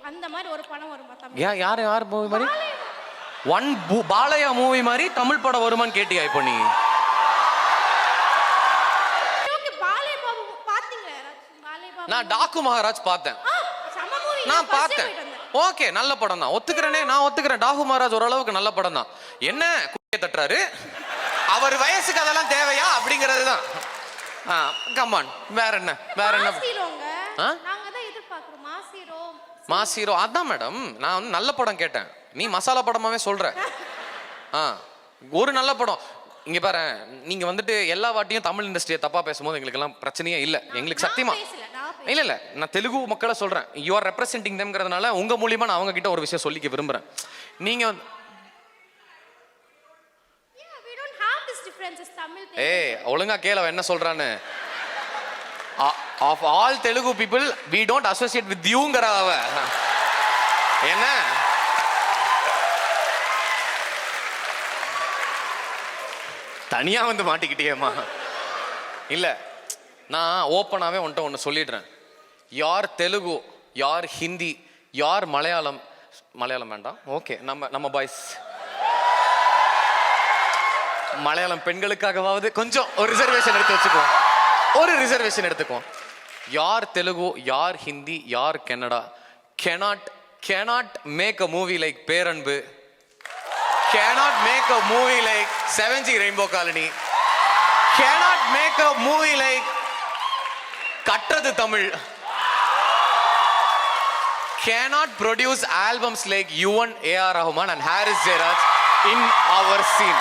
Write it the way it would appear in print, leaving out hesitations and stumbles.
அந்த மாதிரி ஒரு படம் வருமா தமிழ்? ஏன் யார் மூவி மாதிரி? பாலையா மூவி மாதிரி தமிழ் படம் வருமான்னு கேட்டியா இப்போ நீ? பாலே பாபு பாத்தீங்களா யாராச்சும்? பாலே பாபு நான் டாக்கு மகாராஜ் பார்த்தேன். சம மூவி நான் பார்த்தேன். ஓகே, நல்ல படம் தான், ஒத்துக்கிறேனே, நான் ஒத்துக்கிறேன். டாகு மகாராஜ் ஓரளவுக்கு நல்ல படம் தான். என்ன குடிய தட்டுறாரு அவர் வயசுக்கு, அதெல்லாம் தேவையா அப்படிங்கிறது தான். கமான், வேற என்ன நாங்க தான் எதிர்பார்க்கிறோம். மாசீரோ அதான் மேடம். நான் வந்து நல்ல படம் கேட்டேன், நீ மசாலா படமாவே சொல்ற. ஒரு நல்ல படம் இங்க பாரு. நீங்க வந்துட்டு எல்லா வாட்டியும் தமிழ் இண்டஸ்ட்ரியை தப்பா பேசும்போது எங்களுக்கு எல்லாம் பிரச்சனையே இல்லை. எங்களுக்கு சத்தியமா இல்ல நான் தெலுங்கு மக்களை சொல்றேன். யூ ஆர் ரெப்ரசென்டிங் தெம்ங்கிறதுனால உங்க மூலியமா நான் அவங்க கிட்ட ஒரு விஷயம் சொல்லிக்க விரும்புறேன். நீங்க வந்து ஒழுங்கா கேள என்ன சொல்றான்னு. of all Telugu people we don't associate with youங்கற அவ என்ன தனியா வந்து மாட்டிக்கிட்டியேம்மா. இல்ல நான் ஓப்பனாவே உன்கிட்ட ஒன்று சொல்லிடுறேன். யார் தெலுங்கு, யார் ஹிந்தி, யார் மலையாளம் வேண்டாம், ஓகே, நம்ம பாய்ஸ் மலையாளம் பெண்களுக்காகவாவது கொஞ்சம் ஒரு ரிசர்வேஷன் எடுத்துக்குவோம். யார் தெலுங்கு, யார் ஹிந்தி, யார் Kannada cannot make a movie like Peranbu, cannot make a movie like 7G Rainbow Colony, cannot make a movie like கற்றது Tamil, cannot produce albums like Yuvan A.R. Rahman and Haris Jayaraj in our scene.